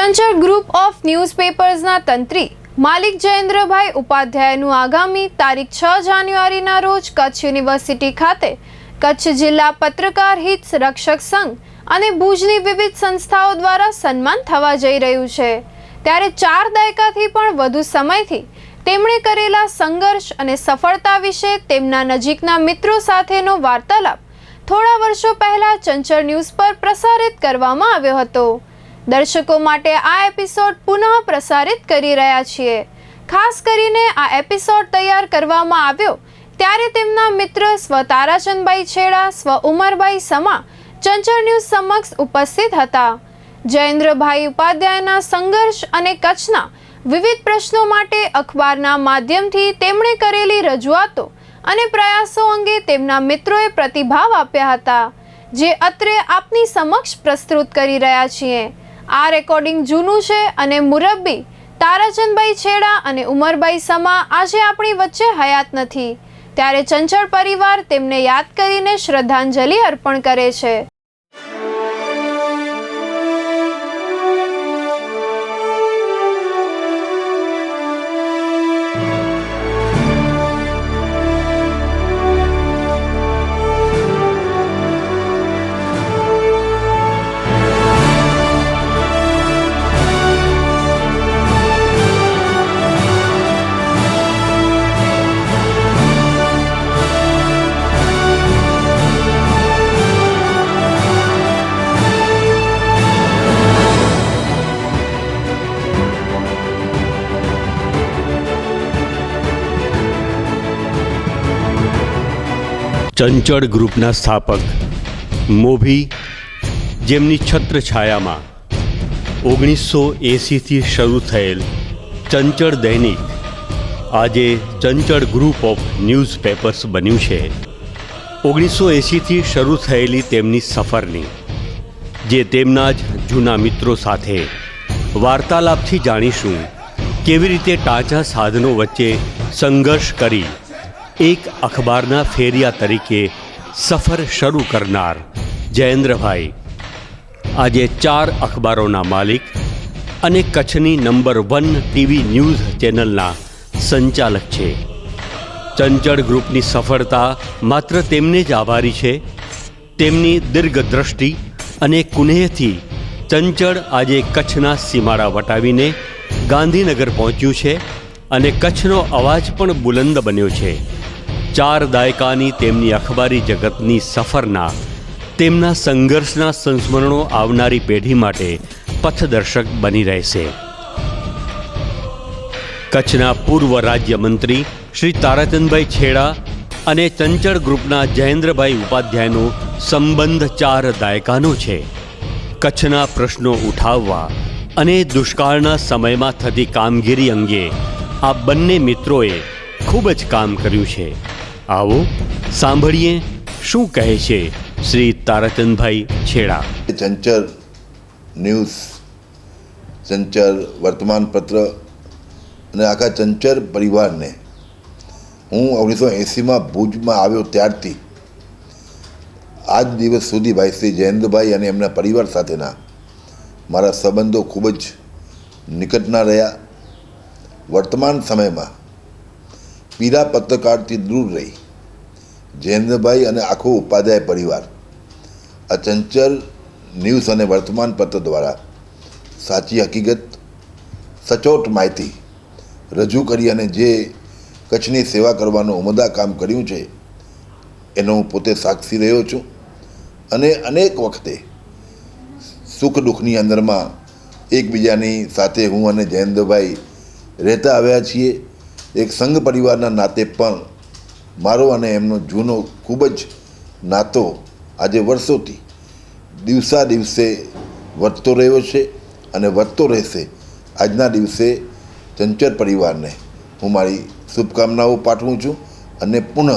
ચંચળ group of ન્યૂઝપેપર્સના તંત્રી માલિક જયેન્દ્રભાઈ ઉપાધ્યાયનું આગામી તારીખ 6 જાન્યુઆરીના રોજ કચ્છ યુનિવર્સિટી ખાતે કચ્છ જિલ્લા પત્રકાર હિત રક્ષક સંઘ અને ભુજની વિવિધ સંસ્થાઓ દ્વારા સન્માન થવા જઈ રહ્યું છે। ત્યારે 4 દાયકાથી પણ વધુ સમયથી તેમણે કરેલા સંઘર્ષ અને સફળતા વિશે તેમના નજીકના મિત્રો સાથેનો વાર્તાલાપ થોડા વર્ષો પહેલા ચંચળ ન્યૂઝ પર પ્રસારિત કરવામાં આવ્યો હતો। દર્શકો માટે આ એપિસોડ પુનઃ પ્રસારિત કરી રહ્યા છીએ। ખાસ કરીને આ એપિસોડ તૈયાર કરવામાં આવ્યો ત્યારે તેમના મિત્ર સ્વ તારાચંદભાઈ છેડા, સ્વ ઉમરભાઈ સમા ચંચળ ન્યૂઝ સમક્ષ ઉપસ્થિત હતા। જયેન્દ્રભાઈ ઉપાધ્યાયના સંઘર્ષ અને કચ્છના વિવિધ પ્રશ્નો માટે અખબારના માધ્યમથી તેમણે કરેલી રજૂઆતો અને પ્રયાસો અંગે તેમના મિત્રોએ પ્રતિભાવ આપ્યા હતા, જે અત્રે આપની સમક્ષ પ્રસ્તુત કરી રહ્યા છીએ। આ રેકોર્ડિંગ જૂનું છે અને મુરબ્બી તારાચંદભાઈ છેડા અને ઉમરભાઈ સમા આજે આપણી વચ્ચે હયાત નથી, ત્યારે ચંચળ પરિવાર તેમને યાદ કરીને શ્રદ્ધાંજલિ અર્પણ કરે છે। ચંચળ ગ્રુપના સ્થાપક મોભી, જેમની છત્રછાયામાં 1980થી શરૂ થયેલ ચંચળ દૈનિક આજે ચંચળ ગ્રુપ ઓફ ન્યૂઝપેપર્સ બન્યું છે। 1980થી શરૂ થયેલી તેમની સફરની, જે તેમના જ જૂના મિત્રો સાથે વાર્તાલાપથી જાણીશું કેવી રીતે ટાંચા સાધનો વચ્ચે સંઘર્ષ કરી એક અખબારના ફેરિયા તરીકે સફર શરૂ કરનાર જયેન્દ્રભાઈ આજે 4 અખબારોના માલિક અને કચ્છની નંબર 1 ટીવી ન્યૂઝ ચેનલના સંચાલક છે। ચંચળ ગ્રુપની સફળતા માત્ર તેમને જ આભારી છે। તેમની દીર્ઘદ્રષ્ટિ અને કુનેહથી ચંચળ આજે કચ્છના સીમાડા વટાવીને ગાંધીનગર પહોંચ્યું છે અને કચ્છનો અવાજ પણ બુલંદ બન્યો છે। 4 દાયકાની તેમની અખબારી જગતની સફરના તેમના સંઘર્ષના સંસ્મરણો આવનારી પેઢી માટે પથદર્શક બની રહેશે। કચ્છના પૂર્વ રાજ્યમંત્રી શ્રી તારાચંદભાઈ છેડા અને ચંચળ ગ્રુપના જયેન્દ્રભાઈ ઉપાધ્યાયનો સંબંધ 4 દાયકાનો છે। કચ્છના પ્રશ્નો ઉઠાવવા અને દુષ્કાળના સમયમાં થતી કામગીરી અંગે આ બંને મિત્રોએ ખૂબ જ કામ કર્યું છે। આવો સાંભળીએ શું કહે છે શ્રી તારાચંદભાઈ છેડા। ચંચળ ન્યૂઝ, ચંચળ વર્તમાનપત્ર અને આખા ચંચળ પરિવારને હું 1980માં ભુજમાં આવ્યો ત્યારથી આજ દિવસ સુધી ભાઈ શ્રી જયેન્દ્રભાઈ અને એમના પરિવાર સાથેના મારા સંબંધો ખૂબ જ નિકટના રહ્યા। વર્તમાન સમયમાં પીડા પત્રકારથી દૂર રહી જયેન્દ્રભાઈ અને આખો ઉપાધ્યાય પરિવાર આ ચંચળ ન્યૂઝ અને વર્તમાનપત્ર દ્વારા સાચી હકીકત, સચોટ માહિતી રજૂ કરી અને જે કચ્છની સેવા કરવાનું ઉમદા કામ કર્યું છે એનો હું પોતે સાક્ષી રહ્યો છું અને અનેક વખતે સુખ દુઃખની અંદરમાં એકબીજાની સાથે હું અને જયેન્દ્રભાઈ રહેતા આવ્યા છીએ। એક સંઘ પરિવારના નાતે પણ મારો અને એમનો જૂનો ખૂબ જ નાતો આજે વર્ષોથી દિવસા દિવસે વધતો રહ્યો છે અને વધતો રહેશે। આજના દિવસે ચંચળ પરિવારને હું મારી શુભકામનાઓ પાઠવું છું અને પુનઃ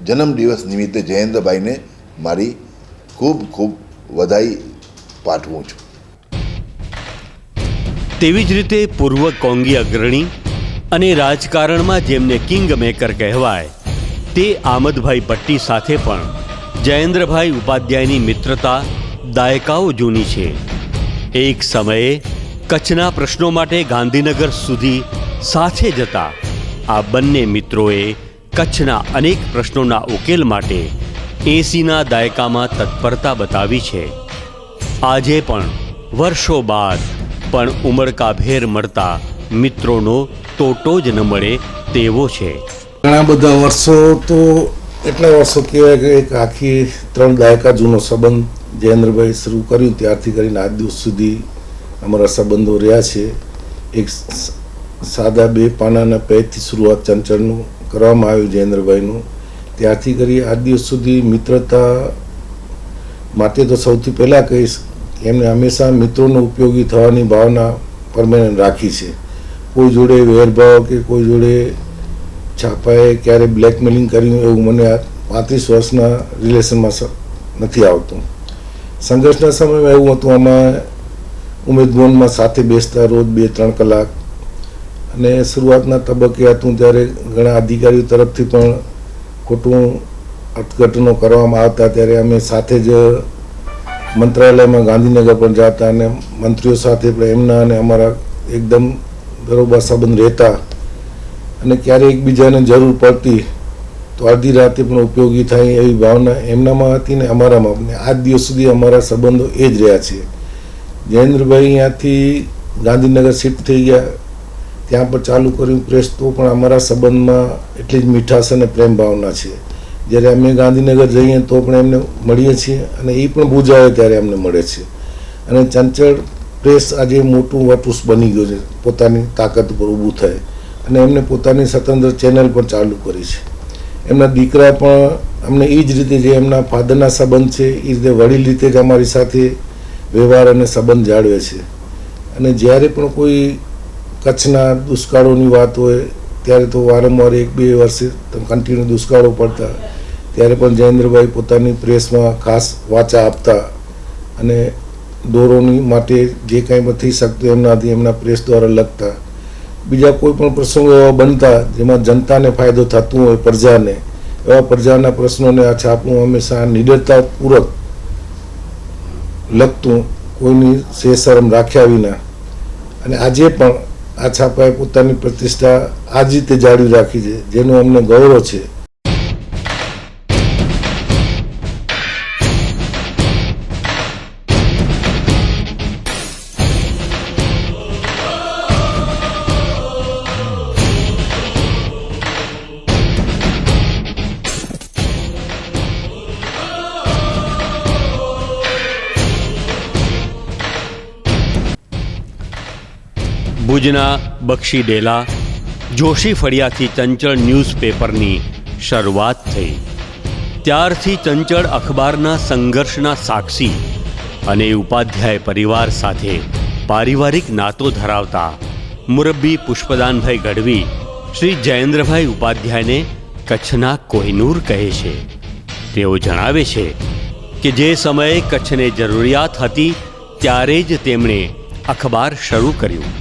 જન્મદિવસ નિમિત્તે જયેન્દ્રભાઈને મારી ખૂબ ખૂબ વધાઈ પાઠવું છું। તેવી જ રીતે પૂર્વ કોંગી અગ્રણી અને રાજકારણમાં જેમને કિંગ મેકર કહેવાય તે આમદભાઈ ભટ્ટી સાથે પણ જયેન્દ્રભાઈ ઉપાધ્યાયની મિત્રતા દાયકાઓ જૂની છે। એક સમયે કચ્છના પ્રશ્નો માટે ગાંધીનગર સુધી સાથે જતા આ બંને મિત્રોએ કચ્છના અનેક પ્રશ્નોના ઉકેલ માટે 80ના દાયકામાં તત્પરતા બતાવી છે. આજે પણ વર્ષો બાદ પણ ઉમળકાભેર મળતા મિત્રોનો ટોટો જ ન મળે તેવો છે. ઘણા બધા વર્ષો તો એટલા વર્ષો કહેવાય કે એક આખી 3 દાયકા જૂનો સંબંધ જયેન્દ્રભાઈ શરૂ કર્યું ત્યારથી કરીને આજ દિવસ સુધી અમારા સંબંધો રહ્યા છે. એક સાદા 2 પાનાના પેજથી શરૂઆત ચંચળનું કરવામાં આવ્યું જયેન્દ્રભાઈનું. ત્યારથી કરી આજ દિવસ સુધી મિત્રતા માટે તો સૌથી પહેલાં કહીશ કે એમને હંમેશા મિત્રોનો ઉપયોગી થવાની ભાવના પરમેનન્ટ રાખી છે. કોઈ જોડે વેરભાવ કે કોઈ જોડે છાપાએ ક્યારે બ્લેકમેલિંગ કર્યું એવું મને આ 35 વર્ષના રિલેશનમાં નથી આવતું. સંઘર્ષના સમયમાં એવું હતું, આમાં ઉમેદભવનમાં સાથે બેસતા રોજ 2-3 કલાક, અને શરૂઆતના તબક્કે હતું ત્યારે ઘણા અધિકારીઓ તરફથી પણ ખોટું અર્થઘટનો કરવામાં આવતા ત્યારે અમે સાથે જ મંત્રાલયમાં ગાંધીનગર પણ જતા અને મંત્રીઓ સાથે પણ એમના અને અમારા એકદમ બરોબર સંબંધ રહેતા, અને ક્યારેય એકબીજાને જરૂર પડતી તો અડધી રાતે પણ ઉપયોગી થાય એવી ભાવના એમનામાં હતી ને અમારામાં. આજ દિવસ સુધી અમારા સંબંધો એ જ રહ્યા છે. જયેન્દ્રભાઈ અહીંયાથી ગાંધીનગર શિફ્ટ થઈ ગયા, ત્યાં પણ ચાલુ કર્યું પ્રેસ, તો પણ અમારા સંબંધમાં એટલી જ મીઠાશ અને પ્રેમ ભાવના છે. જ્યારે અમે ગાંધીનગર જઈએ તો પણ એમને મળીએ છીએ અને એ પણ બુજાવે ત્યારે અમને મળે છે. અને ચંચળ પ્રેસ આજે મોટું વટુસ બની ગયું છે, પોતાની તાકાત ઉપર ઊભું થાય, અને એમને પોતાની સ્વતંત્ર ચેનલ પણ ચાલુ કરી છે. એમના દીકરા પણ અમને એ જ રીતે જે એમના ફાધરના સંબંધ છે એ રીતે વડીલ રીતે જ અમારી સાથે વ્યવહાર અને સંબંધ જાળવે છે. અને જ્યારે પણ કોઈ કચ્છના દુષ્કાળોની વાત હોય ત્યારે તો વારંવાર 1-2 વર્ષે કન્ટિન્યુ દુષ્કાળો પડતા, ત્યારે પણ જયેન્દ્રભાઈ પોતાની પ્રેસમાં ખાસ વાચા આપતા અને દોરોની માટે જે કાંઈ પણ થઈ શકતું એમનાથી એમના પ્રેસ દ્વારા લખતા. બીજા કોઈ પણ પ્રસંગો એવા બનતા જેમાં જનતાને ફાયદો થતું હોય, પ્રજાને, એવા પ્રજાના પ્રશ્નોને આ છાપું હંમેશા નિડરતાપૂર્વક લખતું, કોઈની શરમ રાખ્યા વિના. અને આજે પણ આ છાપાએ પોતાની પ્રતિષ્ઠા આ જ રીતે જાળવી રાખી છે, જેનું અમને ગૌરવ છે. ભુજના બક્ષી ડેલા જોશી ફળિયાથી ચંચળ ન્યૂઝપેપરની શરૂઆત થઈ. ત્યારથી ચંચળ અખબારના સંઘર્ષના સાક્ષી અને ઉપાધ્યાય પરિવાર સાથે પારિવારિક નાતો ધરાવતા મુરબ્બી પુષ્પદાનભાઈ ગઢવી શ્રી જયેન્દ્રભાઈ ઉપાધ્યાયને કચ્છના કોહિનૂર કહે છે. તેઓ જણાવે છે કે જે સમયે કચ્છને જરૂરિયાત હતી ત્યારે જ તેમણે અખબાર શરૂ કર્યું,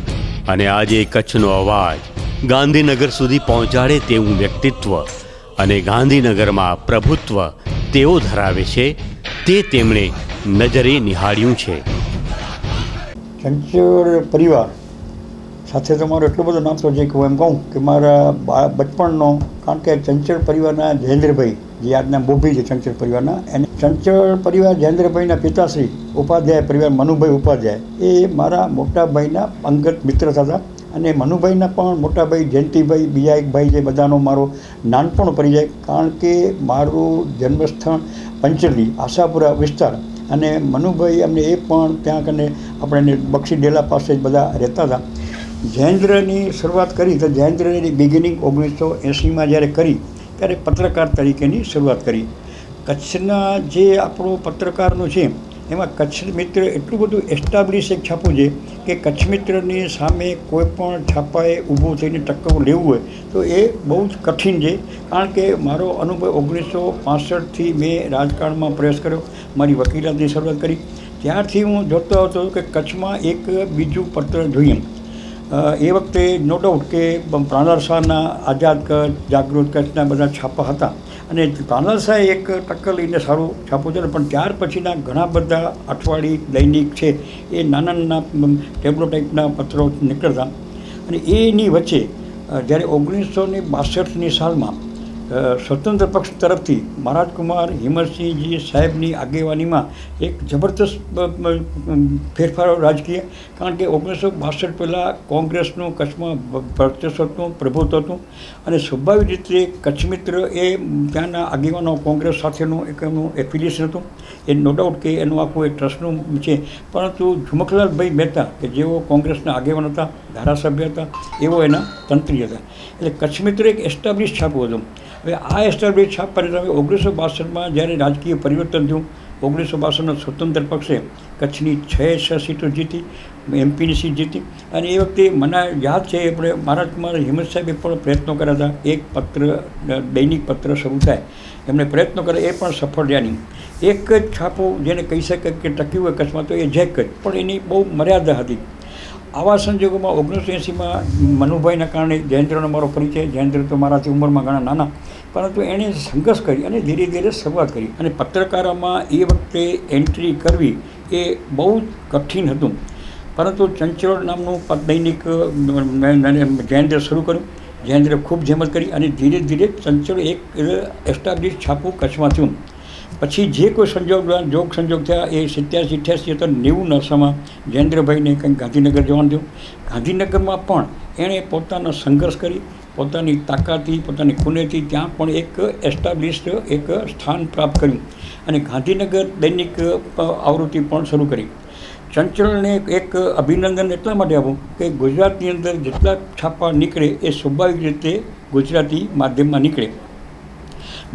અને આજે કચ્છનો અવાજ ગાંધીનગર સુધી પહોંચાડે તેવું વ્યક્તિત્વ અને ગાંધીનગરમાં પ્રભુત્વ તેઓ ધરાવે છે, તે તેમણે નજરે નિહાળ્યું છે. ચંચળ પરિવાર સાથે તો મારો એટલો બધો નાતો છે કે હું એમ કહું કે મારા બચપણનો, કારણ કે ચંચળ પરિવારના જયેન્દ્રભાઈ જે આજના બોભી છે ચંચળ પરિવારના, એને ચંચળ પરિવાર જયેન્દ્રભાઈના પિતાશ્રી ઉપાધ્યાય પરિવાર મનુભાઈ ઉપાધ્યાય એ મારા મોટાભાઈના અંગત મિત્ર હતા. અને મનુભાઈના પણ મોટાભાઈ જયંતિભાઈ, બીજા એક ભાઈ જે બધાનો મારો નાનપણ પડી જાય, કારણ કે મારું જન્મસ્થળ પંચરલી આશાપુરા વિસ્તાર, અને મનુભાઈ અમને એ પણ ત્યાં કને આપણે બક્ષી ડેલા પાસે જ બધા રહેતા હતા. જયેન્દ્રની શરૂઆત કરી તો જયેન્દ્રની બિગિનિંગ 1980માં જ્યારે કરી ત્યારે પત્રકાર તરીકેની શરૂઆત કરી. કચ્છના જે આપણો પત્રકારનું છે એમાં કચ્છ મિત્ર એટલું બધું એસ્ટાબ્લિશ એક છાપું છે કે કચ્છ મિત્રની સામે કોઈ પણ છાપાએ ઊભું થઈને ટક્કર લેવું હોય તો એ બહુ જ કઠિન છે. કારણ કે મારો અનુભવ 1965થી મેં રાજકારણમાં પ્રવેશ કર્યો, મારી વકીલાતની શરૂઆત કરી, ત્યારથી હું જોતો આવતો કે કચ્છમાં એક બીજું પત્ર જોઈએ. એ વખતે નો ડાઉટ કે પ્રાણલાલ શાહના આઝાદ કચ્છ, જાગૃત કચ્છના બધા છાપા હતા, અને તાનાશાહે એક ટક્કર લઈને સારું છાપું છે, પણ ત્યાર પછીના ઘણા બધા અઠવાડિયે દૈનિક છે એ નાના નાના ટેબ્લો ટાઈપના પત્રો નીકળતા. અને એની વચ્ચે જ્યારે 1962ની સાલમાં સ્વતંત્ર પક્ષ તરફથી મહારાજકુમાર હિંમતસિંહજી સાહેબની આગેવાનીમાં એક જબરદસ્ત ફેરફારો રાજકીય, કારણ કે 1962 પહેલાં કોંગ્રેસનું કચ્છમાં વર્ચસ્વનું પ્રભુત્વ હતું અને સ્વાભાવિક રીતે કચ્છ મિત્ર એ ત્યાંના આગેવાનો કોંગ્રેસ સાથેનું એક એમનું એફિલિએશન હતું. એ નો ડાઉટ કે એનું આખું એક ટ્રસ્ટનું છે, પરંતુ ઝુમખલાલભાઈ મહેતા કે જેઓ કોંગ્રેસના આગેવાન હતા, ધારાસભ્ય હતા, એવો એના તંત્રી હતા. એટલે કચ્છ મિત્ર એક એસ્ટાબ્લિશ છાપું હતું. હવે આ એસ્ટાબ્લિશ છાપ પરિણામે 1962માં જ્યારે રાજકીય પરિવર્તન થયું, 1962નો સ્વતંત્ર પક્ષે કચ્છની 6 સીટો જીતી, એમપીની સીટ જીતી. અને એ વખતે મને યાદ છે આપણે મહારાજકુમાર હિંમત સાહેબે પણ પ્રયત્નો કર્યા હતા, એક પત્ર દૈનિક પત્ર શરૂ થાય એમણે પ્રયત્નો કર્યા, એ પણ સફળ રહ્યા નહીં. એક જ છાપું જેને કહી શકાય કે ટક્યું હોય કચ્છમાં તો એ જેક જ, પણ એની બહુ મર્યાદા હતી. આવા સંજોગોમાં 1980માં મનુભાઈના કારણે જયેન્દ્રનો મારો પરિચય. જયેન્દ્ર તો મારાથી ઉંમરમાં ઘણા નાના, પરંતુ એણે સંઘર્ષ કરી અને ધીરે ધીરે શરૂઆત કરી. અને પત્રકારોમાં એ વખતે એન્ટ્રી કરવી એ બહુ કઠિન હતું, પરંતુ ચંચળ નામનું દૈનિક જયેન્દ્ર શરૂ કર્યું. જયેન્દ્રે ખૂબ જહેમત કરી અને ધીરે ધીરે ચંચળ એક એસ્ટાબ્લિશ છાપું કચ્છમાં થયું. પછી જે કોઈ સંજોગ થયા એ 87, 88 અથવા 90 નરસામાં જયેન્દ્રભાઈને કંઈક ગાંધીનગર જવાનું થયું. ગાંધીનગરમાં પણ એણે પોતાનો સંઘર્ષ કરી, પોતાની તાકાતથી, પોતાની ખૂનેથી ત્યાં પણ એક એસ્ટાબ્લિશ્ડ એક સ્થાન પ્રાપ્ત કર્યું અને ગાંધીનગર દૈનિક આવૃત્તિ પણ શરૂ કરી. ચંચળને એક અભિનંદન એટલા માટે આપું કે ગુજરાતની અંદર જેટલા છાપા નીકળે એ સ્વાભાવિક રીતે ગુજરાતી માધ્યમમાં નીકળે.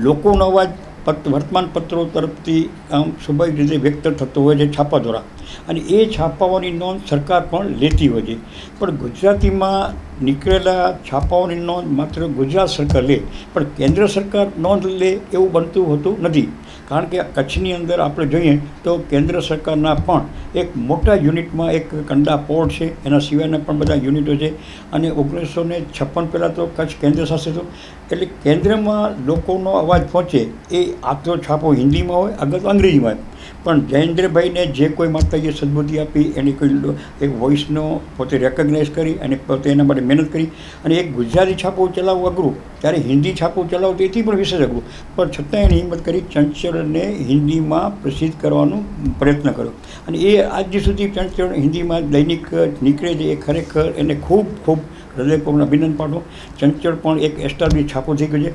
લોકોનો અવાજ વર્તમાનપત્રો તરફથી આમ સ્વાભાવિક રીતે વ્યક્ત થતો હોય છે છાપા દ્વારા, અને એ છાપાઓની નોંધ સરકાર પણ લેતી હોય છે. પણ ગુજરાતીમાં નીકળેલા છાપાઓની નોંધ માત્ર ગુજરાત સરકાર લે, પણ કેન્દ્ર સરકાર નોંધ લે એવું બનતું હોતું નથી. કારણ કે કચ્છની અંદર આપણે જોઈએ તો કેન્દ્ર સરકારના પણ એક મોટા યુનિટમાં એક કંડા પોર્ટ છે, એના સિવાયના પણ બધા યુનિટો છે. અને 1956 પહેલાં તો કચ્છ કેન્દ્ર શાસિત હતું, એટલે કેન્દ્રમાં લોકોનો અવાજ પહોંચે એ આ તો છાપો હિન્દીમાં હોય, અગર તો અંગ્રેજીમાં હોય. પણ જયેન્દ્રભાઈને જે કોઈ માતાજીએ સદબુદ્ધિ આપી, એને કોઈ એક વોઇસનો પોતે રેકગ્નાઇઝ કરી અને પોતે એના માટે મહેનત કરી. અને એક ગુજરાતી છાપું ચલાવવું અઘરું, ત્યારે હિન્દી છાપું ચલાવવું એથી પણ વિશેષ અઘરું, પણ છતાં એની હિંમત કરી ચંચળને હિન્દીમાં પ્રસિદ્ધ કરવાનો પ્રયત્ન કર્યો. અને એ આજ સુધી ચંચળ હિન્દીમાં દૈનિક નીકળે છે, એ ખરેખર એને ખૂબ ખૂબ હૃદયપૂર્વક અભિનંદન પાઠવું. ચંચળ પણ એક એસ્ટાબ્લિશ છાપું થઈ ગયું છે.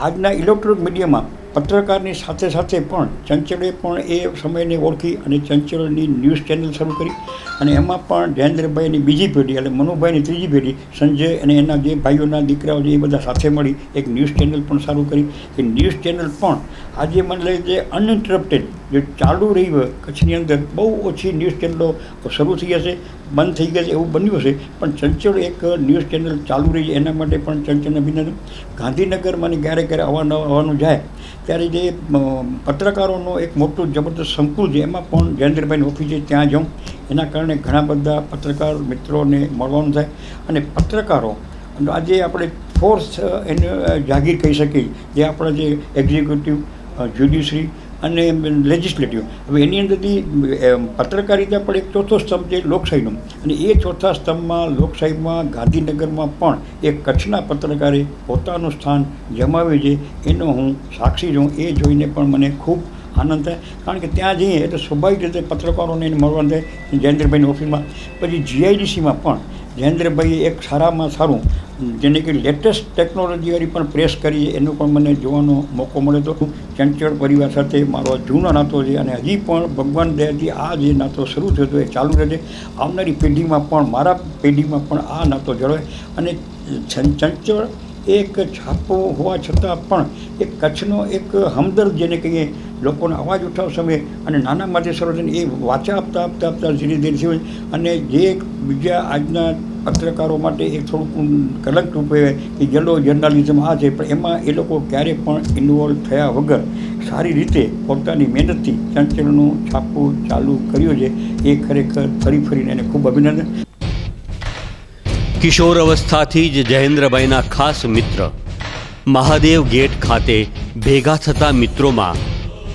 આજના ઇલેક્ટ્રોનિક મીડિયામાં પત્રકારની સાથે સાથે પણ ચંચળે પણ એ સમયને ઓળખી અને ચંચળની ન્યૂઝ ચેનલ શરૂ કરી. અને એમાં પણ જયેન્દ્રભાઈની બીજી પેઢી એટલે મનુભાઈની ત્રીજી પેઢી, સંજય અને એના જે ભાઈઓના દીકરાઓ છે એ બધા સાથે મળી એક ન્યૂઝ ચેનલ પણ શરૂ કરી. એ ન્યૂઝ ચેનલ પણ આજે મને લાગે છે અનઇન્ટરપ્ટેડ જે ચાલુ રહી હોય કચ્છની અંદર, બહુ ઓછી ન્યૂઝ ચેનલો શરૂ થઈ હશે, બંધ થઈ ગયા છે એવું બન્યું હશે, પણ ચંચળ એક ન્યૂઝ ચેનલ ચાલુ રહી એના માટે પણ ચંચળને અભિનંદન. ગાંધીનગર મને ક્યારે આવવાનું જાય ત્યારે જે પત્રકારોનો એક મોટું જબરદસ્ત સંકુલ છે, એમાં પણ જયેન્દ્રભાઈની ઓફિસે ત્યાં જાઉં, એના કારણે ઘણા બધા પત્રકાર મિત્રોને મળવાનું થાય. અને પત્રકારો આજે આપણે ફોર્સ એને જાગીર કહી શકીએ, જે આપણા જે એક્ઝિક્યુટિવ, જ્યુડિશરી અને લેજિસ્લેટિવ. હવે એની અંદરથી પત્રકારિતા પણ એક ચોથો સ્તંભ છે લોકશાહીનો, અને એ ચોથા સ્તંભમાં લોકશાહીમાં ગાંધીનગરમાં પણ એક કચ્છના પત્રકારે પોતાનું સ્થાન જમાવ્યું છે, એનો હું સાક્ષી છું. એ જોઈને પણ મને ખૂબ આનંદ થાય, કારણ કે ત્યાં જઈએ એટલે સ્વાભાવિક રીતે પત્રકારોને એને મળવાનું થાય. જયેન્દ્રભાઈની ઓફિસમાં પછી GIDCમાં પણ જયેન્દ્રભાઈએ એક સારામાં સારું જેને કે લેટેસ્ટ ટેકનોલોજીવાળી પણ પ્રેસ કરી, એનો પણ મને જોવાનો મોકો મળ્યો હતો. ચંચળ પરિવાર સાથે મારો જૂનો નાતો છે અને હજી પણ ભગવાન દયાથી આ જે નાતો શરૂ થયો હતો એ ચાલુ રહે છે. આવનારી પેઢીમાં પણ, મારા પેઢીમાં પણ આ નાતો જળવાય. અને ચંચળ એક છાપો હોવા છતાં પણ એક કચ્છનો એક હમદર્દ જેને કહીએ, લોકોનો અવાજ ઉઠાવવા સમયે અને નાના માટે શરૂ થઈને એ વાચા આપતા ધીરે ધીરે થયું. અને જે બીજા આજના પત્રકારો માટે એક થોડુંક કલંક રૂપે કે યલો જર્નાલિઝમ આ છે, પણ એમાં એ લોકો ક્યારે પણ ઇન્વોલ્વ થયા વગર સારી રીતે પોતાની મહેનતથી ચંચળનું છાપું ચાલુ કર્યું છે. એ ખરેખર ફરીને એને ખૂબ અભિનંદન. કિશોર અવસ્થાથી જ જયેન્દ્રભાઈના ખાસ મિત્ર મહાદેવ ગેટ ખાતે ભેગા થતા મિત્રોમાં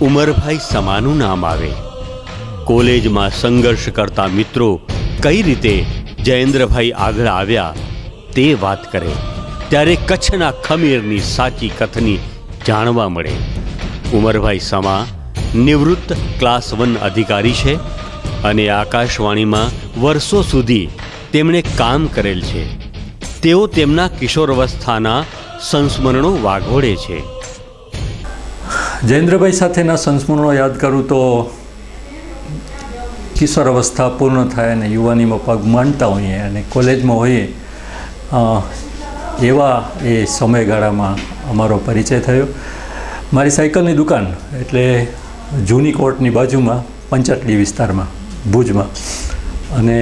ઉમરભાઈ સમાનું નામ આવે. કોલેજમાં સંઘર્ષ કરતા મિત્રો કઈ રીતે જયેન્દ્રભાઈ આગળ આવ્યા તે વાત કરે ત્યારે કચ્છના ખમીરની સાચી કથની જાણવા મળે. ઉમરભાઈ સમા નિવૃત્ત ક્લાસ 1 અધિકારી છે અને આકાશવાણીમાં વર્ષો સુધી તેમણે કામ કરેલ છે. તેઓ તેમના કિશોરાવસ્થાના સંસ્મરણો વાઘોડે છે. જયેન્દ્રભાઈ સાથેના સંસ્મરણો યાદ કરું તો કિશોર અવસ્થા પૂર્ણ થાય અને યુવાનીમાં પગ માંડતા હોઈએ અને કોલેજમાં હોઈએ એવા એ સમયગાળામાં અમારો પરિચય થયો. મારી સાયકલની દુકાન એટલે જૂની કોર્ટની બાજુમાં પંચાટલી વિસ્તારમાં ભુજમાં, અને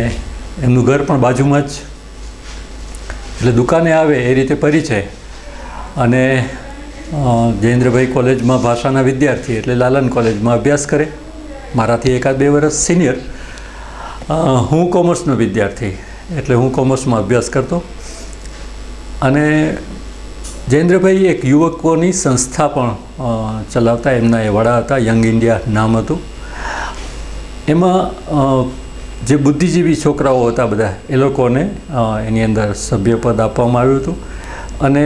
એમનું ઘર પણ બાજુમાં જ, એટલે દુકાને આવે એ રીતે પરિચય. અને જયેન્દ્રભાઈ કોલેજમાં ભાષાના વિદ્યાર્થી એટલે લાલન કોલેજમાં અભ્યાસ કરે, મારાથી 1-2 વર્ષ સિનિયર. હું કોમર્સનો વિદ્યાર્થી એટલે હું કોમર્સમાં અભ્યાસ કરતો. અને જયેન્દ્રભાઈ એક યુવકોની સંસ્થા પણ ચલાવતા, એમના એ વડા હતા, યંગ ઇન્ડિયા નામ હતું. એમાં જે બુદ્ધિજીવી છોકરાઓ હતા બધા એ લોકોને એની અંદર સભ્યપદ આપવામાં આવ્યું હતું. અને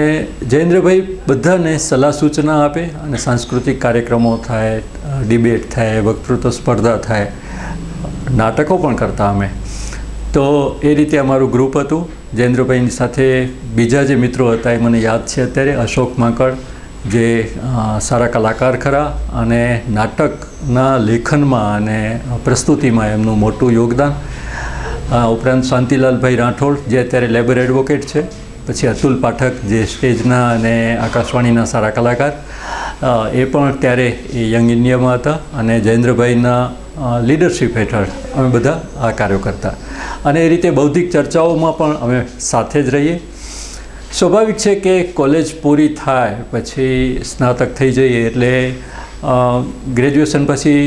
જયેન્દ્રભાઈ બધાને સલાહ સૂચના આપે અને સાંસ્કૃતિક કાર્યક્રમો થાય, ડિબેટ થાય, વક્તૃત્વ સ્પર્ધા થાય, નાટકો પણ કરતા અમે. તો એ રીતે અમારું ગ્રુપ હતું. જયેન્દ્રભાઈની સાથે બીજા જે મિત્રો હતા એ મને યાદ છે અત્યારે. અશોક માંકડ જે સારા કલાકાર ખરા અને નાટકના લેખનમાં અને પ્રસ્તુતિમાં એમનું મોટું યોગદાન. ઉપરાંત શાંતિલાલભાઈ રાઠોડ જે અત્યારે લેબર એડવોકેટ છે. પછી અતુલ પાઠક જે સ્ટેજના અને આકાશવાણીના સારા કલાકાર, એ પણ ત્યારે એ યંગ ઇન્ડિયામાં હતા. અને જયેન્દ્રભાઈના લીડરશિપ હેઠળ અમે બધા આ કાર્યો કરતા. અને એ રીતે બૌદ્ધિક ચર્ચાઓમાં પણ અમે સાથે જ રહીએ. સ્વાભાવિક છે કે કોલેજ પૂરી થાય પછી સ્નાતક થઈ જઈએ એટલે ગ્રેજ્યુએશન પછી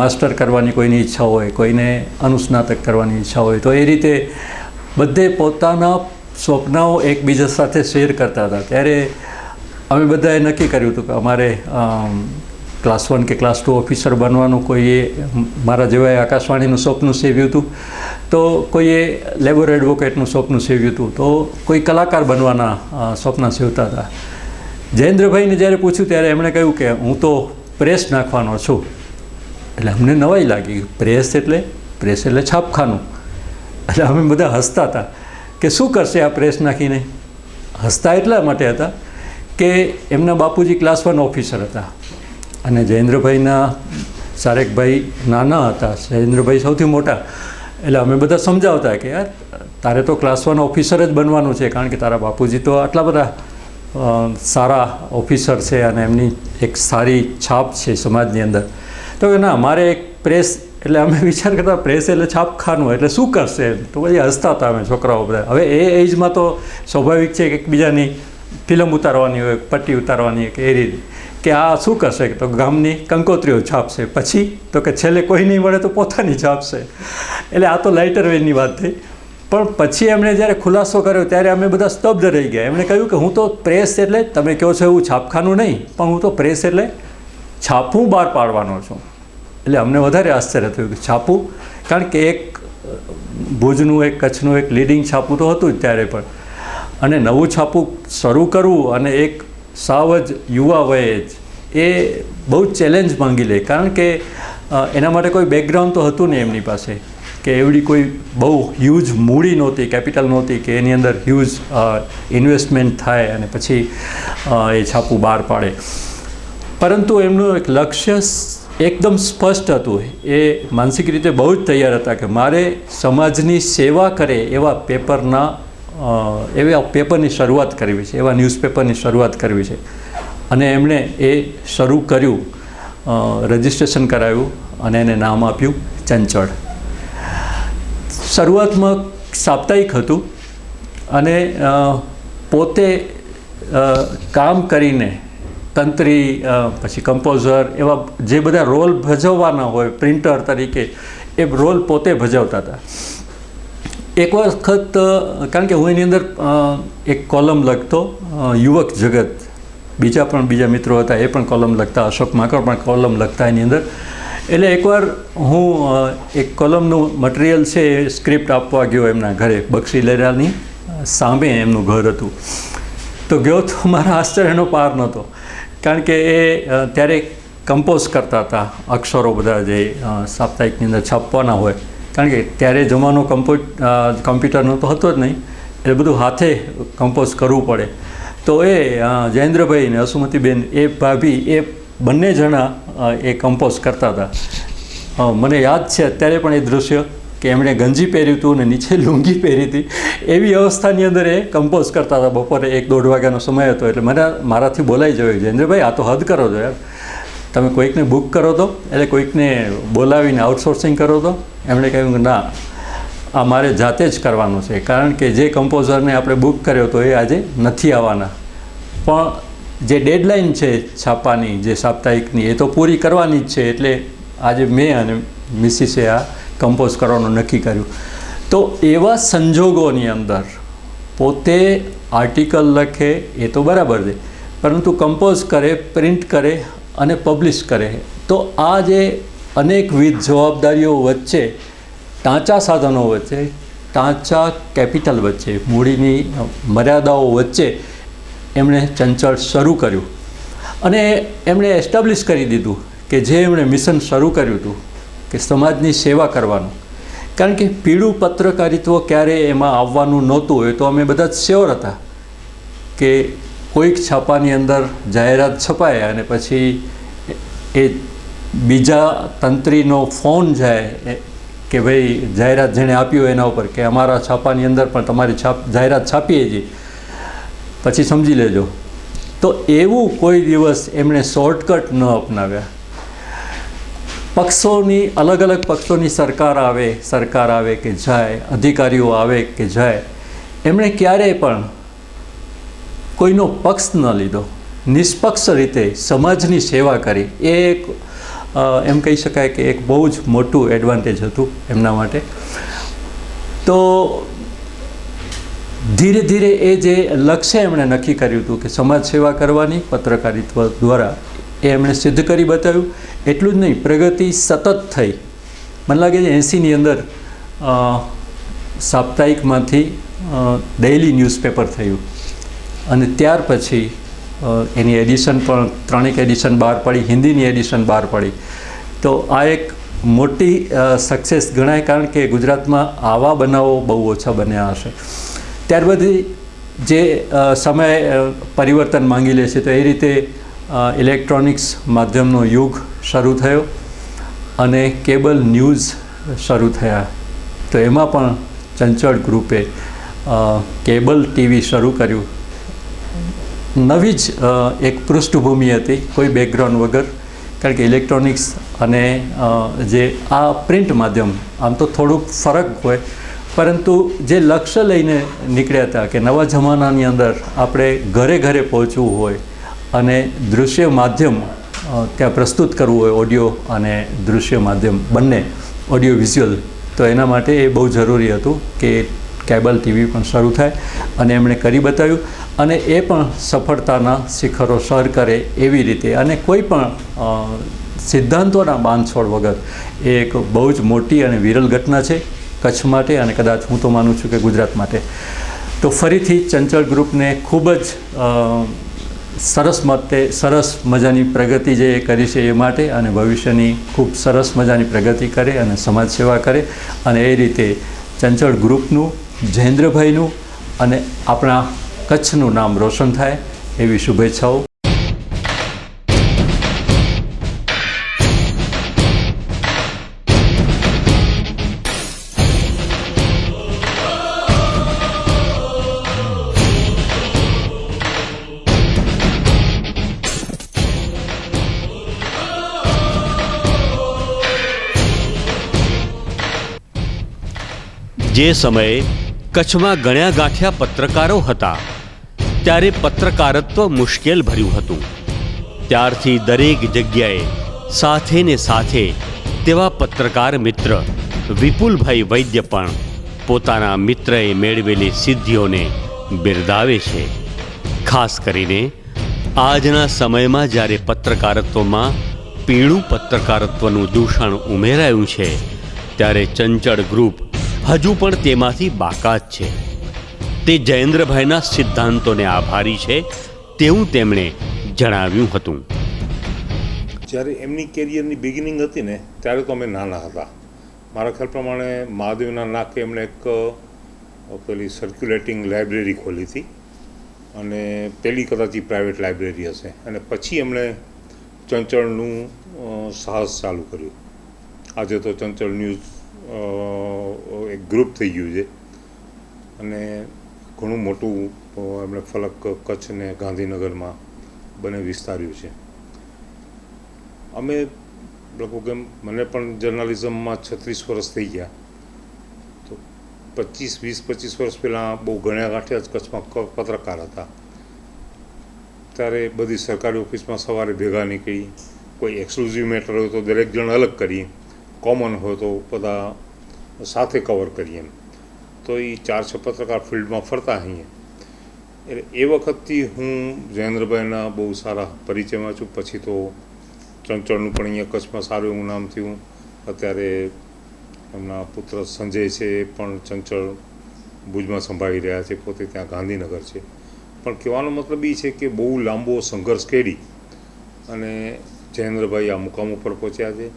માસ્ટર કરવાની કોઈની ઈચ્છા હોય, કોઈને અનુસ્નાતક કરવાની ઈચ્છા હોય, તો એ રીતે બધે પોતાના સ્વપ્નાઓ એકબીજા સાથે શેર કરતા હતા. ત્યારે અમે બધાએ નક્કી કર્યું હતું કે અમારે ક્લાસ 1 કે ક્લાસ 2 ઓફિસર બનવાનું, કોઈએ મારા જેવાએ આકાશવાણીનું સ્વપ્ન સેવ્યું હતું, તો કોઈએ લેબર એડવોકેટનું સ્વપ્ન સેવ્યું હતું, તો કોઈ કલાકાર બનવાના સ્વપ્ન સેવતા હતા. જયેન્દ્રભાઈને જ્યારે પૂછ્યું ત્યારે એમણે કહ્યું કે હું તો પ્રેસ નાખવાનો છું. એટલે અમને નવાઈ લાગી. પ્રેસ એટલે છાપખાનું. એટલે અમે બધા હસતા હતા કે શું કરશે આ પ્રેસ નાખીને. હસતા એટલા માટે હતા કે એમના બાપુજી ક્લાસ 1 ઓફિસર હતા અને જયેન્દ્રભાઈના સારેકભાઈ નાના હતા, જયેન્દ્રભાઈ સૌથી મોટા. એટલે અમે બધા સમજાવતા કે યાર તારે તો ક્લાસ 1 ઓફિસર જ બનવાનું છે, કારણ કે તારા બાપુજી તો આટલા બધા સારા ઓફિસર છે અને એમની એક સારી છાપ છે સમાજની અંદર. તો કે ના, મારે એક પ્રેસ, એટલે અમે વિચાર કરતા પ્રેસ એટલે છાપખાનું, એટલે શું કરશે. તો પછી હસતા હતા અમે છોકરાઓ બધા. હવે એ એજમાં તો સ્વાભાવિક છે કે એકબીજાની ફિલ્મ ઉતારવાની હોય, પટ્ટી ઉતારવાની હોય કે એ રીતે, કે આ શું કરશે, તો ગામની કંકોત્રીઓ છાપશે. પછી તો કે છેલ્લે કોઈ નહીં મળે તો પોતાની છાપશે. એટલે આ તો લાઇટર વેની વાત થઈ. પણ પછી એમણે જ્યારે ખુલાસો કર્યો ત્યારે અમે બધા સ્તબ્ધ રહી ગયા. એમણે કહ્યું કે હું તો પ્રેસ એટલે તમે કહો છો એવું છાપખાનું નહીં, પણ હું તો પ્રેસ એટલે છાપું બહાર પાડવાનો છું. એટલે અમને વધારે આશ્ચર્ય થયું કે છાપું, કારણ કે એક ભુજનું એક કચ્છનું એક લીડિંગ છાપું તો હતું જ ત્યારે પણ, અને નવું છાપું શરૂ કરવું અને એક સાવ જ યુવા વયે જ એ બહુ જ ચેલેન્જ માંગી લે. કારણ કે એના માટે કોઈ બેકગ્રાઉન્ડ તો હતું નહીં એમની પાસે, કે એવડી કોઈ બહુ હ્યુજ મૂડી નહોતી, કેપિટલ નહોતી કે એની અંદર હ્યુજ ઇન્વેસ્ટમેન્ટ થાય અને પછી એ છાપું બહાર પાડે. પરંતુ એમનું એક લક્ષ્ય એકદમ સ્પષ્ટ હતું. એ માનસિક રીતે બહુ જ તૈયાર હતા કે મારે સમાજની સેવા કરે એવા પેપરની શરૂઆત કરવી છે, એવા ન્યૂઝપેપરની શરૂઆત કરવી છે. અને એમણે એ શરૂ કર્યું, રજિસ્ટ્રેશન કરાવ્યું અને એને નામ આપ્યું ચંચળ. શરૂઆતમાં સાપ્તાહિક હતું અને પોતે કામ કરીને તંત્રી, પછી કમ્પોઝર, એવા જે બધા રોલ ભજવવાના હોય પ્રિન્ટર તરીકે, એ રોલ પોતે ભજવતા હતા. એક વખત, કારણ કે હું એની અંદર એક કોલમ લખતો યુવક જગત બીજા મિત્રો હતા, એ પણ કોલમ લખતા, અશોક માકડ પણ કોલમ લખતા એની અંદર. એટલે એકવાર હું એક કોલમનું મટીરિયલ છે એ સ્ક્રિપ્ટ આપવા ગયો એમના ઘરે, બક્ષી લેરાની સામે એમનું ઘર હતું. તો ગયો તો મારા આશ્ચર્યનો પાર નહોતો, કારણ કે એ ત્યારે કમ્પોઝ કરતા હતા અક્ષરો બધા જે સાપ્તાહિકની અંદર છાપવાના હોય, કારણ કે ત્યારે જમાનો કમ્પ્યુટરનો તો હતો જ નહીં, એટલે બધું હાથે કમ્પોઝ કરવું પડે. તો એ જયેન્દ્રભાઈ ને અસુમતીબેન, એ ભાભી, એ બંને જણા એ કમ્પોઝ કરતા હતા. મને યાદ છે અત્યારે પણ એ દૃશ્ય કે એમણે ગંજી પહેર્યું હતું ને નીચે લુંગી પહેરી હતી, એવી અવસ્થાની અંદર એ કમ્પોઝ કરતા હતા. બપોરે 1-1.5 વાગ્યાનો સમય હતો, એટલે મારાથી બોલાઈ જવાય, જયેન્દ્રભાઈ આ તો હદ કરો છો યાર, તમે કોઈકને બુક કરો તો, એટલે કોઈકને બોલાવીને આઉટસોર્સિંગ કરો તો. એમણે કહ્યું કે ના, આ મારે જાતે જ કરવાનું છે, કારણ કે જે કમ્પોઝરને આપણે બુક કર્યો તો એ આજે નથી આવવાના, પણ જે ડેડલાઇન છે છાપવાની, જે સાપ્તાહિકની, એ તો પૂરી કરવાની જ છે. એટલે આજે મેં અને મિસિસે આ કમ્પોઝ કરવાનું નક્કી કર્યું. તો એવા સંજોગોની અંદર પોતે આર્ટિકલ લખે એ તો બરાબર છે, પરંતુ કમ્પોઝ કરે, પ્રિન્ટ કરે અને પબ્લિશ કરે, તો આ જે અનેકવિધ જવાબદારીઓ વચ્ચે, ટાંચા સાધનો વચ્ચે, ટાંચા કેપિટલ વચ્ચે, મૂડીની મર્યાદાઓ વચ્ચે એમણે ચંચળ શરૂ કર્યું. અને એમણે એસ્ટાબ્લિશ કરી દીધું કે જે એમણે મિશન શરૂ કર્યું હતું કે સમાજની સેવા કરવાનું. કારણ કે પીળું પત્રકારિત્વ ક્યારે એમાં આવવાનું નહોતું, એ તો અમે બધા જ શ્યોર હતા કે કોઈક છાપાની અંદર જાહેરાત છપાય અને પછી એ બીજા તંત્રીનો ફોન જાય કે ભાઈ જાહેરાત જેણે આપી હોય એના ઉપર કે અમારા છાપાની અંદર પણ તમારી જાહેરાત છાપીએ છીએ, પછી સમજી લેજો. તો એવું કોઈ દિવસ એમણે શોર્ટકટ ન અપનાવ્યા. પક્ષોની, અલગ અલગ પક્ષોની સરકાર આવે કે જાય, અધિકારીઓ આવે કે જાય, એમણે ક્યારેય પણ કોઈનો પક્ષ ન લીધો, નિષ્પક્ષ રીતે સમાજની સેવા કરી. એ એક એમ કહી શકાય કે એક બહુ જ મોટું એડવાન્ટેજ હતું એમના માટે. તો ધીરે ધીરે એ જે લક્ષ્ય એમણે નક્કી કર્યું હતું કે સમાજ સેવા કરવાની પત્રકારિત્વ દ્વારા, એ એમણે સિદ્ધ કરી બતાવ્યું. એટલું જ નહીં, પ્રગતિ સતત થઈ. મને લાગે છે 80ની અંદર સાપ્તાહિકમાંથી ડેઇલી ન્યૂઝપેપર થયું, અને ત્યાર પછી એની એડિશન પણ 3 એડિશન બહાર પડી, હિન્દીની એડિશન બહાર પડી. તો આ એક મોટી સક્સેસ ગણાય, કારણ કે ગુજરાતમાં આવા બનાવો બહુ ઓછા બન્યા હશે. ત્યારબાદ જે સમય પરિવર્તન માંગી લે છે, તો એ રીતે ઇલેક્ટ્રોનિક્સ માધ્યમનો યુગ શરૂ થયો અને કેબલ ન્યૂઝ શરૂ થયા. તો એમાં પણ ચંચળ ગ્રુપે કેબલ ટીવી શરૂ કર્યું. નવી જ એક પૃષ્ઠભૂમિ હતી, કોઈ બેકગ્રાઉન્ડ વગર, કારણ કે ઇલેક્ટ્રોનિક્સ અને જે આ પ્રિન્ટ માધ્યમ, આમ તો થોડુંક ફરક હોય, પરંતુ જે લક્ષ્ય લઈને નીકળ્યા હતા કે નવા જમાનાની અંદર આપણે ઘરે ઘરે પહોંચવું હોય અને દૃશ્ય માધ્યમ ત્યાં પ્રસ્તુત કરવું હોય, ઓડિયો અને દૃશ્ય માધ્યમ બંને, ઓડિયો વિઝ્યુઅલ, તો એના માટે એ બહુ જરૂરી હતું કે કેબલ ટીવી પણ શરૂ થાય, અને એમણે કરી બતાવ્યું. અને એ પણ સફળતાના શિખરો સર કરે એવી રીતે, અને કોઈ પણ સિદ્ધાંતોના બાંધછોડ વગર. એ એક બહુ જ મોટી અને વિરલ ઘટના છે કચ્છ માટે, અને કદાચ હું તો માનું છું કે ગુજરાત માટે. તો ફરીથી ચંચળ ગ્રુપને ખૂબ જ સરસ મજાની પ્રગતિ જે કરી છે એ માટે, અને ભવિષ્યની ખૂબ સરસ મજાની પ્રગતિ કરે અને સમાજ સેવા કરે, અને એ રીતે ચંચળ ગ્રુપનું, જયેન્દ્રભાઈનું અને આપણા કચ્છનું નામ રોશન થાય એવી શુભેચ્છાઓ. જે સમયે કચ્છમાં ગણ્યા ગાંઠ્યા પત્રકારો હતા, ત્યારે પત્રકારત્વ મુશ્કેલ ભર્યું હતું. ત્યારથી દરેક જગ્યાએ સાથે ને સાથે તેવા પત્રકાર મિત્ર વિપુલભાઈ વૈદ્ય પણ પોતાના મિત્રએ મેળવેલી સિદ્ધિઓને બિરદાવે છે. ખાસ કરીને આજના સમયમાં જ્યારે પત્રકારત્વમાં પીળું પત્રકારત્વનું દૂષણ ઉમેરાયું છે ત્યારે ચંચળ ગ્રુપ હજુ પણ તેમાંથી બાકાત છે. તે જયેન્દ્રભાઈના સિદ્ધાંતોને આભારી છે તેવું તેમણે જણાવ્યું હતું. જ્યારે એમની કેરિયરની બિગિનિંગ હતી ને ત્યારે તો અમે નાના હતા. મારા ખ્યાલ પ્રમાણે મહાદેવના નાકે એમણે એક પેલી સર્ક્યુલેટિંગ લાઇબ્રેરી ખોલી હતી અને પહેલી કદાચ પ્રાઇવેટ લાઇબ્રેરી હશે. અને પછી એમણે ચંચળનું સાહસ ચાલુ કર્યું. આજે તો ચંચળ ન્યૂઝ એક ગ્રુપ થઈ ગયું છે અને ઘણું મોટું એમણે ફલક કચ્છ ને ગાંધીનગરમાં બને વિસ્તાર્યું છે. અમે લગભગ મને પણ જર્નલિઝમમાં 36 વર્ષ થઈ ગયા, તો 20-25 વર્ષ પહેલાં બહુ ગણ્યા ગાંઠ્યા જ કચ્છમાં પત્રકાર હતા. ત્યારે બધી સરકારી ઓફિસમાં સવારે ભેગા નીકળી, કોઈ એક્સક્લુઝિવ મેટર હોય તો દરેક જણ અલગ કરીએ, કોમન હોય તો બધા સાથે કવર કરીએ. તો એ 4-6 પત્રકાર ફિલ્ડમાં ફરતા હોઈએ. એટલે એ વખતથી હું જયેન્દ્રભાઈના બહુ સારા પરિચયમાં છું. પછી તો ચંચળનું પણ અહીંયા કચ્છમાં સારું એવું નામ થયું. અત્યારે એમના પુત્ર સંજય છે એ પણ ચંચળ ભુજમાં સંભાળી રહ્યા છે, પોતે ત્યાં ગાંધીનગર છે. પણ કહેવાનો મતલબ એ છે કે બહુ લાંબો સંઘર્ષ કરી અને જયેન્દ્રભાઈ આ મુકામ ઉપર પહોંચ્યા છે.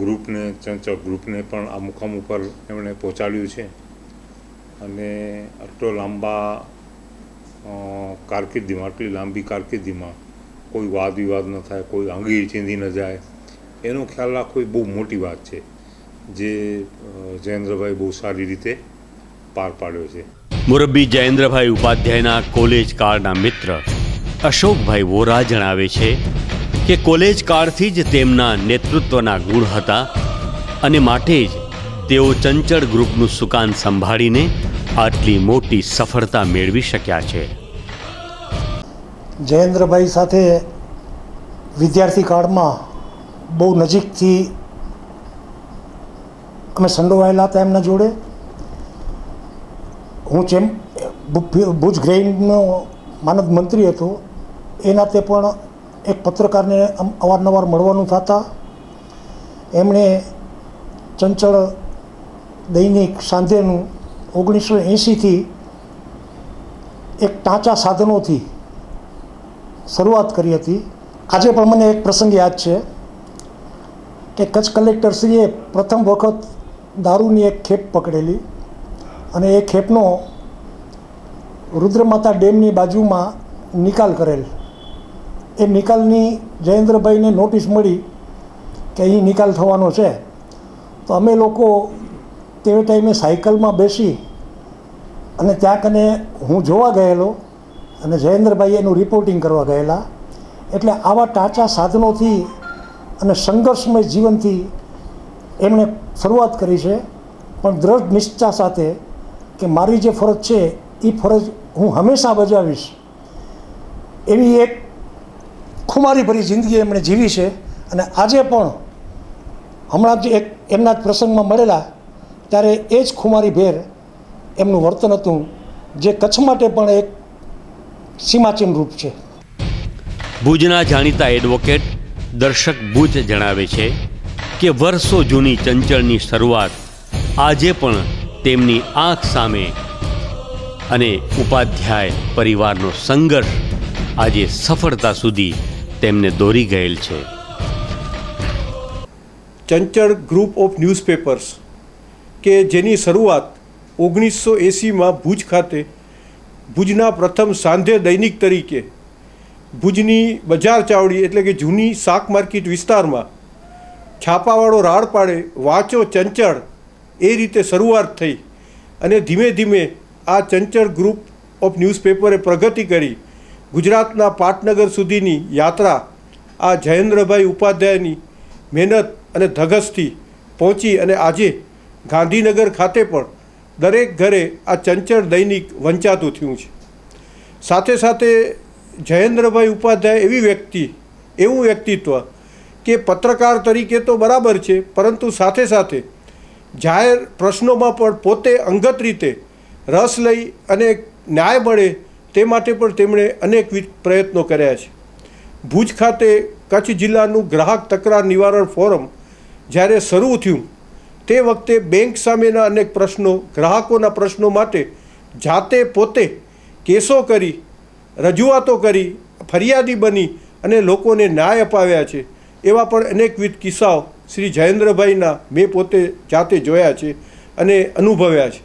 ગ્રુપને, ચંચળ ગ્રુપને પણ આ મુકામ ઉપર એમણે પહોંચાડ્યું છે. અને આટલો લાંબા કારકિર્દીમાં, આટલી લાંબી કારકિર્દીમાં કોઈ વાદ વિવાદ ન થાય, કોઈ આંગળી ચીંધી ન જાય, એનો ખ્યાલ રાખવો એ બહુ મોટી વાત છે, જે જયેન્દ્રભાઈ બહુ સારી રીતે પાર પાડ્યો છે. મુરબ્બી જયેન્દ્રભાઈ ઉપાધ્યાયના કોલેજ કાળના મિત્ર અશોકભાઈ વોરા જણાવે છે કે કોલેજ કાળથી જ તેમના નેતૃત્વના ગુણ હતા અને માટે જ તેઓ ચંચળ ગ્રુપનું સુકાન સંભાળીને આટલી મોટી સફળતા મેળવી શક્યા છે. જયેન્દ્રભાઈ સાથે વિદ્યાર્થી કાળમાં બહુ નજીકથી અમે સંડોવાયેલા હતા એમના જોડે. હું ભુજ ગ્રેઇનનો માનદ મંત્રી હતો, એ નાતે પણ એક પત્રકારને અવારનવાર મળવાનું થતા. એમણે ચંચળ દૈનિક સાંધેનું 1980થી એક ટાંચા સાધનોથી શરૂઆત કરી હતી. આજે પણ મને એક પ્રસંગ યાદ છે કે કચ્છ કલેક્ટરશ્રીએ પ્રથમ વખત દારૂની એક ખેપ પકડેલી અને એ ખેપનો રુદ્રમાતા ડેમની બાજુમાં નિકાલ કરેલ. એ નિકાલની જયેન્દ્રભાઈને નોટિસ મળી કે અહીં નિકાલ થવાનો છે. તો અમે લોકો તે ટાઈમે સાયકલમાં બેસી અને ત્યાં કને હું જોવા ગયેલો અને જયેન્દ્રભાઈ એનું રિપોર્ટિંગ કરવા ગયેલા. એટલે આવા ટાંચા સાધનોથી અને સંઘર્ષમય જીવનથી એમણે શરૂઆત કરી છે, પણ દ્રઢ નિશ્ચા સાથે કે મારી જે ફરજ છે એ ફરજ હું હંમેશા બજાવીશ, એવી એક ખુમારીભરી જિંદગી એમણે જીવી છે. અને આજે પણ હમણાં જ એક એમના જ પ્રસંગમાં મળેલા ત્યારે એ જ ખુમારીભેર એમનું વર્તન હતું, જે કચ્છ માટે પણ એક સીમાચિહ્ન રૂપ છે. ભુજના જાણીતા એડવોકેટ દર્શક બુચ જણાવે છે કે વર્ષો જૂની ચંચળની શરૂઆત આજે પણ તેમની આંખ સામે અને ઉપાધ્યાય પરિવારનો સંઘર્ષ આજે સફળતા સુધી તેમને દોરી ગયેલ છે. ચંચળ ગ્રુપ ઓફ ન્યૂઝપેપર્સ કે જેની શરૂઆત 1980માં ભુજ ખાતે ભુજના પ્રથમ સાંધ્ય દૈનિક તરીકે ભુજની બજાર ચાવડી એટલે કે જૂની શાક માર્કેટ વિસ્તારમાં છાપાવાળો રાડ પાડે વાંચો ચંચળ એ રીતે શરૂઆત થઈ અને ધીમે ધીમે આ ચંચળ ગ્રુપ ઓફ ન્યૂઝપેપરે પ્રગતિ કરી ગુજરાતના પાટનગર સુધીની યાત્રા આ જયેન્દ્રભાઈ ઉપાધ્યાયની મહેનત અને ધગશથી પહોંચી અને આજે ગાંધીનગર ખાતે પણ દરેક ઘરે આ ચંચળ દૈનિક વંચાતું થયું છે. સાથે સાથે જયેન્દ્રભાઈ ઉપાધ્યાય એવું વ્યક્તિત્વ કે પત્રકાર તરીકે તો બરાબર છે, પરંતુ સાથે સાથે જાહેર પ્રશ્નોમાં પણ પોતે અંગત રીતે રસ લઈ અને ન્યાય મળે તે માટે પણ તેમણે અનેકવિધ પ્રયત્નો કર્યા છે. ભુજ ખાતે કચ્છ જિલ્લાનું ગ્રાહક તકરાર નિવારણ ફોરમ જ્યારે શરૂ થયું તે વખતે બેંક સામેના અનેક પ્રશ્નો, ગ્રાહકોના પ્રશ્નો માટે જાતે પોતે કેસો કરી, રજૂઆતો કરી, ફરિયાદી બની અને લોકોને ન્યાય અપાવ્યા છે. એવા પણ અનેકવિધ કિસ્સાઓ શ્રી જયેન્દ્રભાઈના મેં પોતે જાતે જોયા છે અને અનુભવ્યા છે.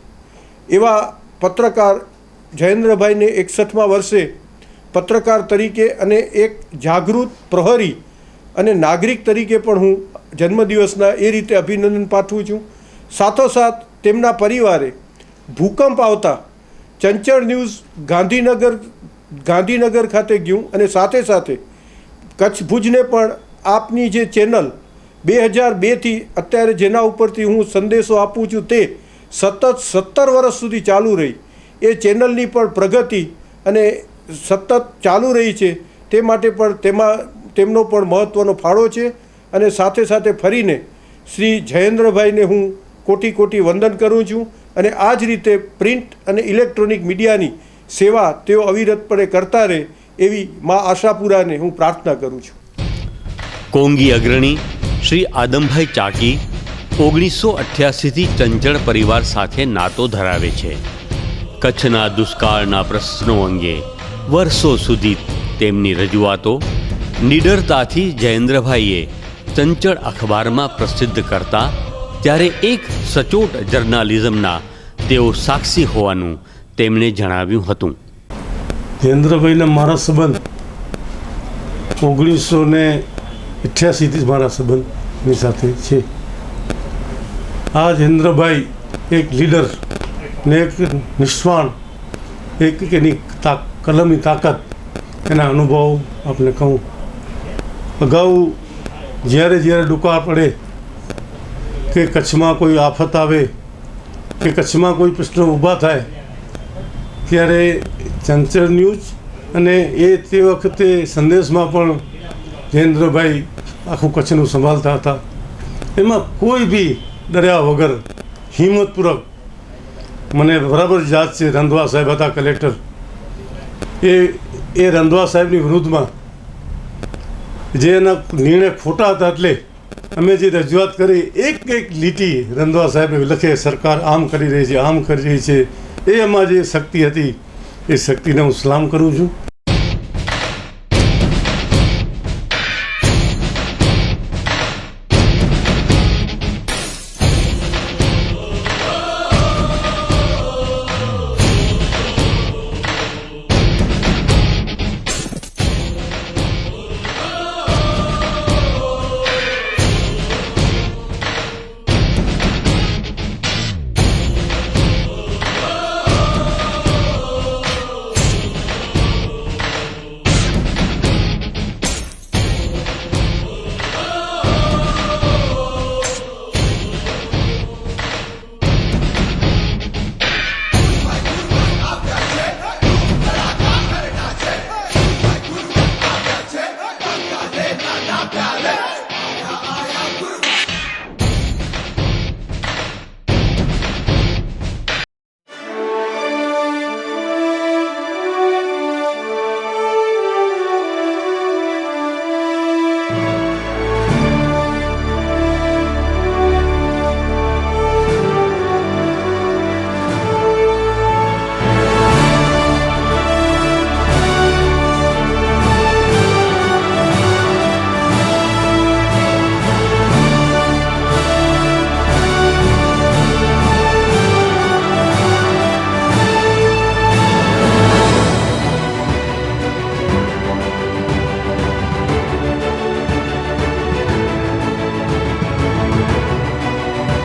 એવા પત્રકાર જયેન્દ્રભાઈને 61મા વર્ષે પત્રકાર તરીકે અને એક જાગૃત પ્રહરી અને નાગરિક તરીકે પણ હું જન્મદિવસના એ રીતે અભિનંદન પાઠવું છું. સાથોસાથ તેમના પરિવારે ભૂકંપ આવતા ચંચળ ન્યૂઝ ગાંધીનગર ખાતે ગયું અને સાથે સાથે કચ્છ ભુજને પણ આપની જે ચેનલ 2002થી અત્યારે જેના ઉપરથી હું સંદેશો આપું છું તે સતત 17 વર્ષ સુધી ચાલુ રહી. એ ચેનલની પણ પ્રગતિ અને સતત ચાલુ રહી છે તે માટે પણ તેમનો પણ મહત્ત્વનો ફાળો છે. અને સાથે સાથે ફરીને શ્રી જયેન્દ્રભાઈને હું કોટી કોટી વંદન કરું છું અને આ જ રીતે પ્રિન્ટ અને ઇલેક્ટ્રોનિક મીડિયાની સેવા તેઓ અવિરતપણે કરતા રહે એવી મા આશાપુરાને હું પ્રાર્થના કરું છું. કોંગી અગ્રણી શ્રી આદમભાઈ ચાકી 1988થી ચંચળ પરિવાર સાથે નાતો ધરાવે છે. કચ્છના દુષ્કાળના પ્રશ્નો અંગે વર્ષો સુધી તેમની રજૂઆતો નિડરતાથી જયેન્દ્રભાઈએ ચંચળ અખબારમાં પ્રસિદ્ધ કરતા ત્યારે એક સચોટ જર્નાલિઝમના તેઓ સાક્ષી હોવાનું તેમણે જણાવ્યું હતું. જયેન્દ્રભાઈના મારા સંબંધ 1988થી મારા સંબંધની સાથે છે. આ જયેન્દ્રભાઈ એક લીડર ને એક નિષ્ણાત, એક એની કલમની તાકાત, એના અનુભવ આપને કહું. અગાઉ જ્યારે દુકાળ પડે કે કચ્છમાં કોઈ આફત આવે કે કચ્છમાં કોઈ પ્રશ્નો ઊભા થાય ત્યારે ચંચળ ન્યૂઝ અને તે વખતે સંદેશમાં પણ જયેન્દ્રભાઈ આખું કચ્છનું સંભાળતા હતા. એમાં કોઈ બી ડર્યા વગર હિંમતપૂર્વક, મને બરાબર યાદ છે, રંધવા સાહેબ હતા કલેક્ટર, એ રંધવા સાહેબની વિરુદ્ધમાં જે એના નિર્ણય ખોટા હતા એટલે અમે જે રજૂઆત કરી એક લીટી રંધવા સાહેબે લખે, સરકાર આમ કરી રહી છે, આમ કરી રહી છે. એ એમાં જે શક્તિ હતી એ શક્તિને હું સલામ કરું છું.